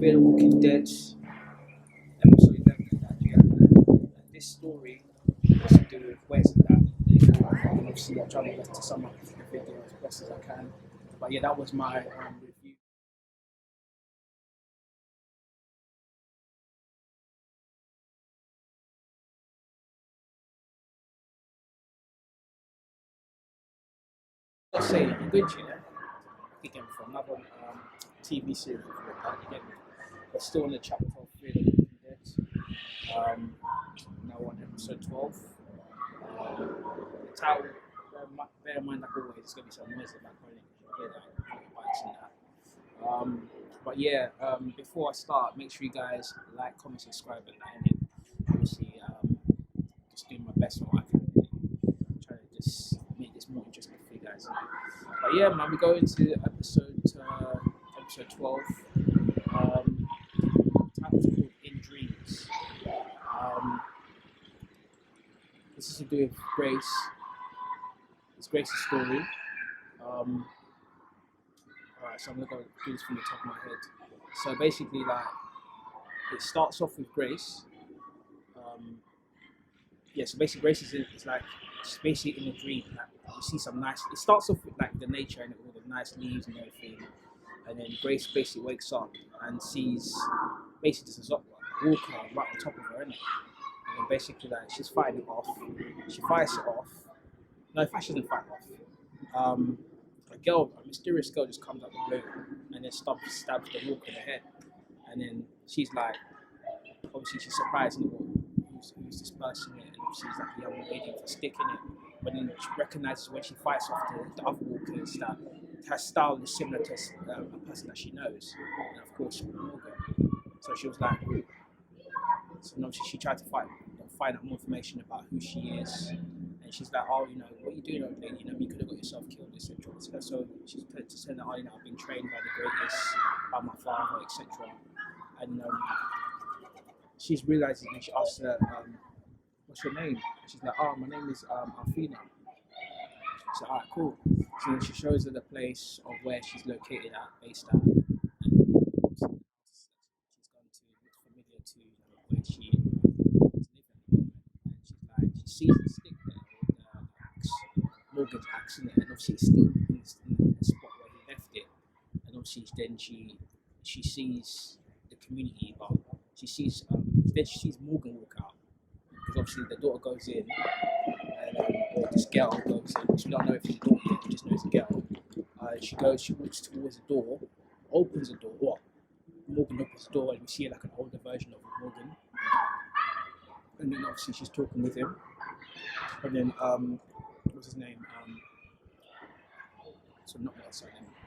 Fear the Walking Dead, episode 11. This story has to do with where's that. And obviously, I try my best to sum up the video as best as I can. But yeah, that was my review. Let's say I'm good, you know. Again, for another TV series, again, we're still on the chapter of Fear the Walking Dead. Now on episode 12. The title, bear in mind, like always, it's going to be some noise in the background. You can hear that, bikes and that. But yeah, before I start, make sure you guys like, comment, subscribe, and that. And obviously, just doing my best on what I can. Trying to just make this more interesting for you guys. But yeah, man, we go into episode 12. Title's called In Dreams. This is to do with Grace. It's Grace's story. Alright, so I'm gonna go do this from the top of my head. So basically, like, it starts off with Grace. So basically, Grace is like, she's basically in a dream. Like, you see some nice. It starts off with like the nature and all the nice leaves and everything, and then Grace basically wakes up and sees basically just a walker right on top of her, innit? And then basically, like, she's fighting it off. She fights it off. No, in fact, she doesn't fight it off. A mysterious girl just comes up the blue and then stabs the walker in the head. And then she's like, obviously she's surprised, who's this person, and she's like a young lady with a stick in it. But then she recognizes when she fights off the other walkers that her style is similar to a person that she knows, and of course Morgan. So she was like, so obviously she tried to find out more information about who she is. And she's like, oh, what are you doing over there? You could have got yourself killed, etc. So she's put to say that, oh, I've been trained by the greatest, by my father, etc. And she's realizing, and she asks her, what's your name? She's like, oh, my name is Alfina. So, alright, cool. So then she shows her the place of where she's located at, based at. And she's gone to, it's familiar to where she is living at the moment. And she's like, she sees the stick there with the axe, Morgan's axe in it, and obviously it's still in the spot where he left it. And obviously then she sees the community, but she sees Morgan walk out, because obviously the daughter goes in, and or this girl goes in. She don't know if it's a daughter yet, she just knows a girl. She walks towards the door, opens the door. Morgan opens the door, and we see like an older version of Morgan. And then obviously she's talking with him. And then what's his name?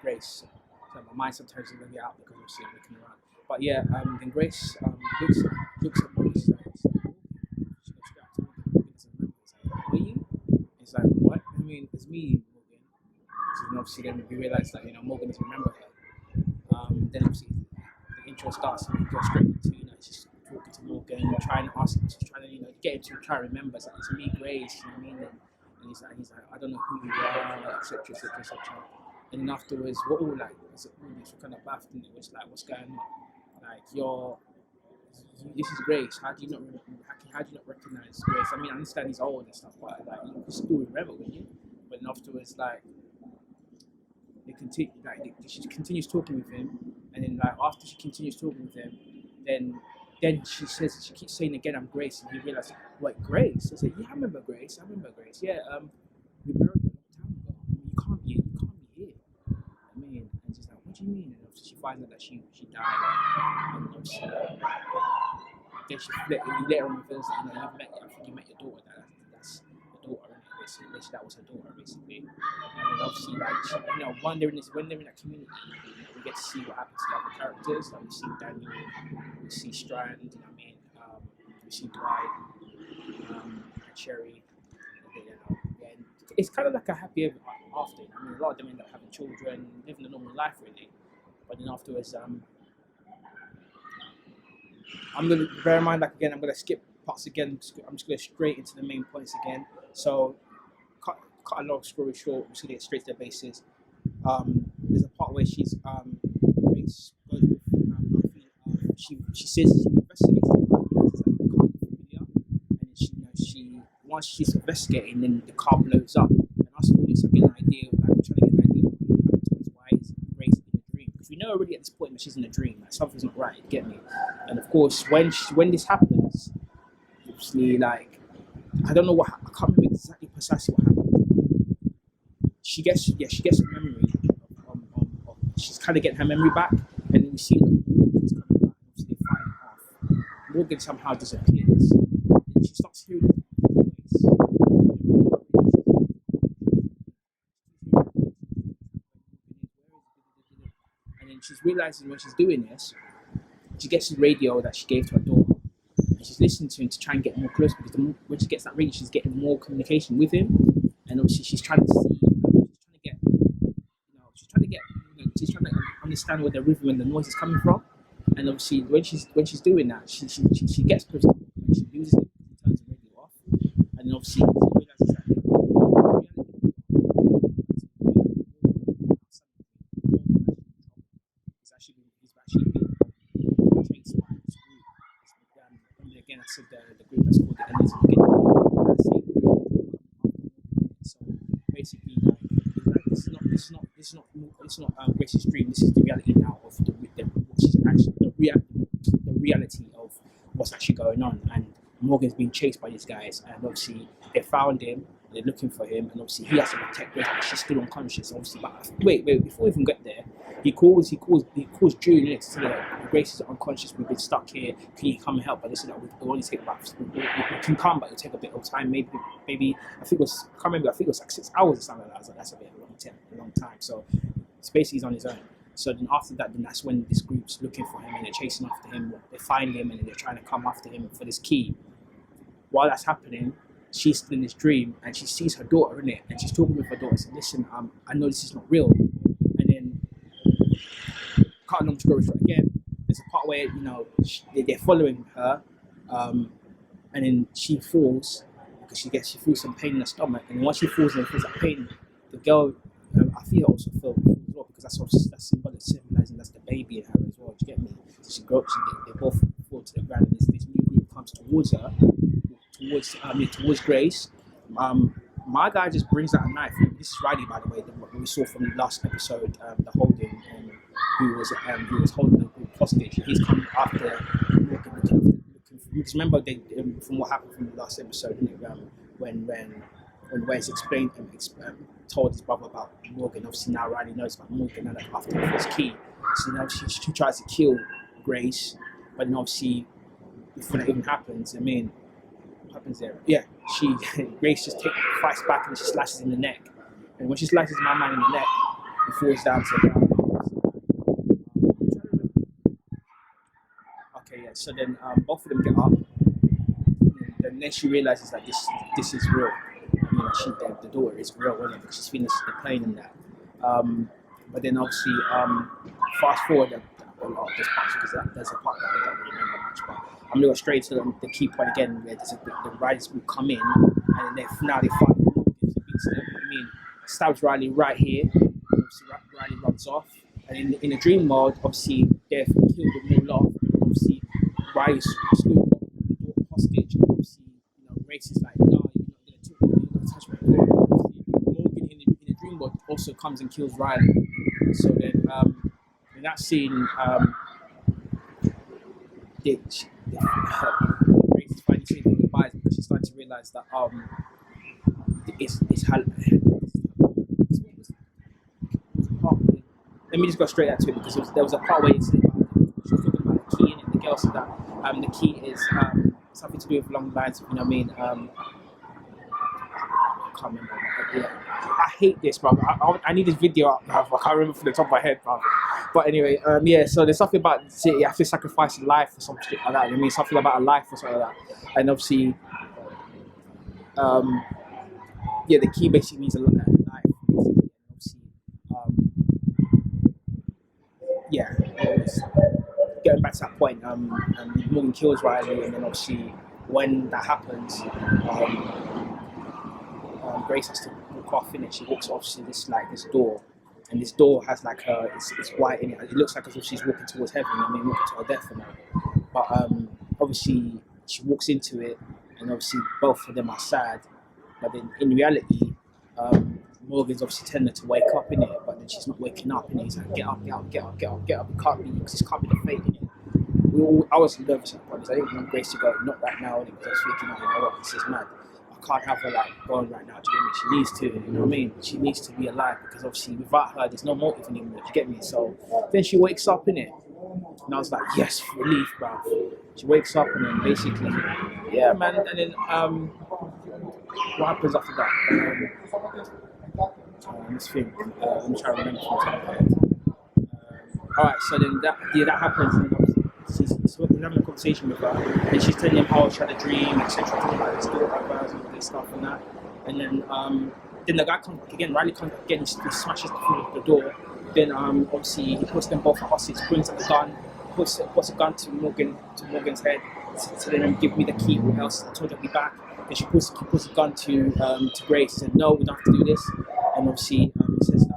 Grace. So my mind sometimes is really out because obviously I'm looking around. But yeah, then Grace looks at Morgan. She's like, she goes straight to Morgan. He's like, who are you? He's like, what? I mean, it's me, Morgan. So then obviously then we realise that Morgan doesn't remember her. Then obviously the intro starts and we go straight into she's talking to Morgan, trying to get him to try to remember. It's like, it's me, Grace. You know what I mean? And he's like, I don't know who you are, etc., etc., etc. And then afterwards, we're all like, we're kind of baffled, and it was like, what's going on? Like, this is Grace. How do you not recognize Grace? I mean, I understand he's old and stuff, but like, you can still remember, wouldn't you? But then afterwards, like, she continues talking with him, and then like after she continues talking with him, then she keeps saying again, I'm Grace, and he realizes, what, Grace? I said, yeah, I remember Grace. Yeah, we married a long time ago. You can't be here. I mean, and she's like, what do you mean? And obviously she finds out that she died, and obviously then he later on reveals that I think you met your daughter. That's the daughter, basically. That was her daughter, basically. And then obviously, like, when they're in that community, we get to see what happens to the other characters. Like, we see Daniel, we see Strand, we see Dwight, Cherry. And it's kind of like a happy ever after. I mean, a lot of them end up having children, living a normal life, really. But then afterwards, I'm going to bear in mind, like, again, I'm going to skip parts again. I'm just going straight into the main points again. So, cut a long story short, we're just going to get straight to the bases. There's a part where Grace goes with she says she investigates the car, realizes that the car is familiar, and then she once she's investigating, then the car blows up, and us audience are getting an idea, like we're trying to get an idea of what happened to why is Grace in a dream, because we know already at this point that she's in a dream, like something's not right, get me? And of course, when this happens, obviously, like I don't know what, I can't remember exactly precisely what happens. She gets a memory of she's kind of getting her memory back, and then we see that Morgan's coming back, and obviously they fight it off. Morgan somehow disappears, and she starts hearing his voice. And then she's realizing when she's doing this, she gets the radio that she gave to her daughter, and she's listening to him to try and get more close, because when she gets that radio, she's getting more communication with him, and obviously she's trying to see, she's trying to understand where the rhythm and the noise is coming from, and obviously when she's doing that, she gets close to him, and she loses it, and turns the radio off, and then obviously she realizes that he's actually been chased by this group. Again, I said the group that's called the Enemies of the Beginning. So basically, like this is not Grace's dream. This is the reality now of which is actually the reality of what's actually going on. And Morgan's being chased by these guys, and obviously they found him. They're looking for him, and obviously he has to protect Grace, but she's still unconscious. Obviously, but wait, before we even get there, he calls June to say that Grace is unconscious. We've been stuck here. Can you come and help? But they said that we only take about we can come, but it'll take a bit of time. Maybe I think it was, I can't remember. I think it was like 6 hours or something like that. I was like, that's a long time. So it's basically he's on his own. So then after that, then that's when this group's looking for him, and they're chasing after him. They find him, and then they're trying to come after him for this key. While that's happening, she's still in this dream, and she sees her daughter in it, and she's talking with her daughter, saying, listen, I know this is not real. And then, cut a long story short again, there's a part where, they're following her, and then she falls, because she feels some pain in her stomach, and once she falls and feels that pain, the girl, I feel also felt as well, because that's symbolizing that's the baby in her as well, do you get me? So they both fall to the ground, and this new group comes towards her, towards Grace. My guy just brings out a knife. This is Riley, by the way, what we saw from the last episode, the holding, who was holding the group hostage. He's come after looking because remember from what happened from the last episode, when Wes told his brother about Morgan. Obviously now Riley knows about Morgan, and after his key, so now she tries to kill Grace, but then obviously before that even happens, what happens there? Yeah, Grace just fights back, and she slashes him in the neck. And when she slashes my man in the neck, he falls down to the ground. Okay, yeah. So then both of them get up, and then she realizes that this is real. The daughter is real, wasn't it? Because she's feeling the pain in that. But then obviously, fast forward a lot of this part, because there's a part that I don't really remember much, but I'm going to go straight to the key point again, where the riders will come in, and then they fight Morgan, he beats them. Stabs Riley right here, obviously Riley runs off, and in the dream mode, obviously they've killed them all off, and obviously Riley's still got the daughter hostage, and obviously, Grace is like, no, you're not going to touch my daughter. Morgan in the dream mode also comes and kills Riley. So then, in that scene, Grace is finally saying goodbyes, because she's starting to realize that it's how. Let me just go straight to it, because there was a part where she was talking about the key, and the girl said that the key is something to do with along the lines of, I can't remember. Yeah. I hate this, bro. I need this video up. I can't remember from the top of my head, bro. But anyway, so there's something about you have to sacrifice a life or something like that. Something about a life or something like that. And obviously, the key basically means a life. Basically. And obviously, getting back to that point, Morgan kills Riley, and then obviously when that happens, Grace has to walk off in it. She walks off to this door, and this door has like it's white in it. It looks like as if she's walking towards heaven. I mean, walking to her death and all. But obviously she walks into it, and obviously both of them are sad. But then in reality, Morgan's obviously telling her to wake up in it, but then she's not waking up in it. He's like, get up, get up, get up, get up, get up. It can't be, because this can't be the fate in it. I was nervous at points. I didn't want Grace to go, not right now, because I was thinking, oh, you know what, this is mad. I can't have her like going right now. Do you get me? She needs to, you know what I mean? She needs to be alive, because obviously without her, there's no motive anymore. Do you get me? So then she wakes up in it, and I was like, yes, relief, bruv. She wakes up, and then basically, yeah, man. And then what happens after that? Let's think. I'm trying to remember from the top of my head. Alright, so then that happens, and she's having a conversation with her, and she's telling him how she had a dream, etc. Talking about this door and all this stuff and that. And then the guy comes back again, Riley comes back again, he smashes through the door. Then obviously he puts them both at hostage, brings up the gun, puts a gun to Morgan's head, telling him, give me the key, or else I told you I'll be back. Then she puts a gun to Grace, and said, no, we don't have to do this. And obviously he says that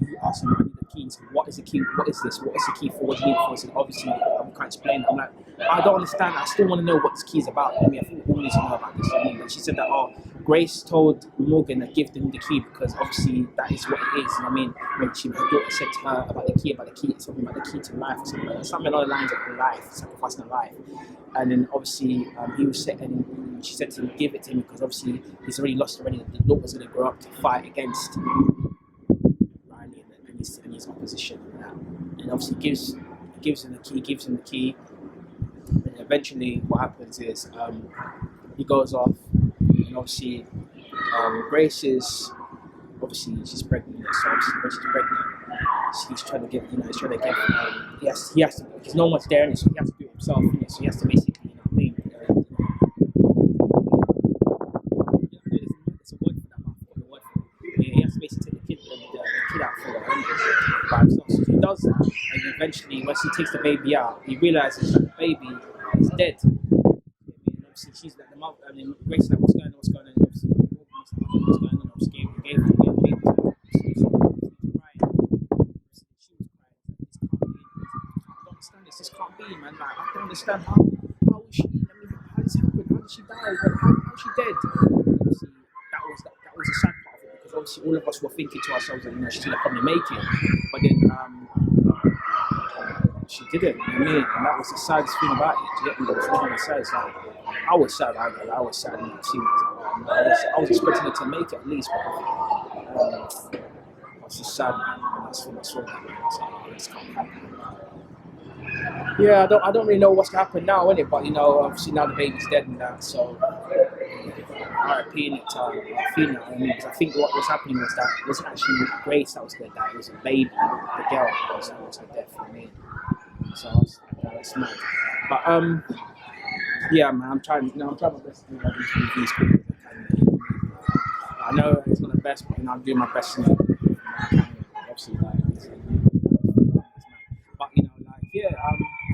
you ask him, I need the key. He said, what is the key? What is this? What is the key for? What do you need it for? He said, obviously I can't explain it. I'm like, I don't understand. I still want to know what this key is about. I mean, I think we all need to know about this. I mean, and she said that, Grace told Morgan to give them the key because obviously that is what it is. And I mean, when her daughter said to her about the key, something about the key to life, something along the lines of life, sacrificing a life. And then obviously he was set, and she said to him, give it to him, because obviously he's already lost already. The daughter's going to grow up to fight against Riley and his opposition and that. And obviously gives him the key. And eventually what happens is he goes off, and obviously Grace is, obviously she's pregnant, so obviously when she's pregnant, he's trying to give, he has to, because no one's there in it, so he has to do it himself, so he has to basically, you know what I mean, it's a word for that, I forgot the word for it. He has to basically take the kid out for her by himself, so he does that, and eventually once he takes the baby out, he realises that the baby is dead. And obviously she's like, the mother, I mean, Grace is like, what's going on, and obviously what's going on, obviously gave her the baby, she was crying, this can't be, man. Like, I don't understand how is she, I mean, how does this happen? How did she die? How is she dead? And obviously, that was a sad part of it, because obviously all of us were thinking to ourselves that, you know, she's gonna probably make it, but then she didn't. You know what I mean? And that was the saddest thing about it. To get me, it was really sad. It's like, I was sad. I was sad in that scene. I was expecting her to make it at least, but I was just sad, man. And that's when I saw that. So, it's can't happen. Yeah, I don't really know what's gonna happen now, innit? But you know, obviously now the baby's dead and that, so RIP in it to Athena. I mean, because I think what was happening was that it wasn't actually Grace that was gonna die; it was a baby, the girl, that was her death. You know what I mean? So I was like, it's mad. But yeah, man, I'm trying my best to do all these reviews quickly as I can. I know it's not the best, but you know, I'm doing my best to obviously, like, but you know, like, yeah,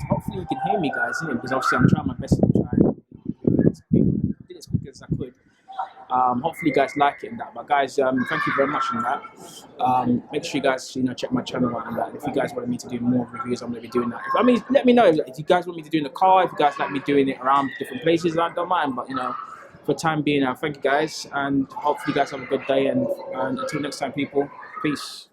hopefully you can hear me, guys, innit? Because obviously I'm trying my best to try and do it as quick as I could. Hopefully you guys like it and that. But guys, thank you very much on that. Make sure you guys, check my channel out and that. If you guys wanted me to do more reviews, I'm going to be doing that. I mean, let me know if you guys want me to do it in the car. If you guys like me doing it around different places, I don't mind. But for the time being, thank you guys, and hopefully you guys have a good day. And until next time, people, peace.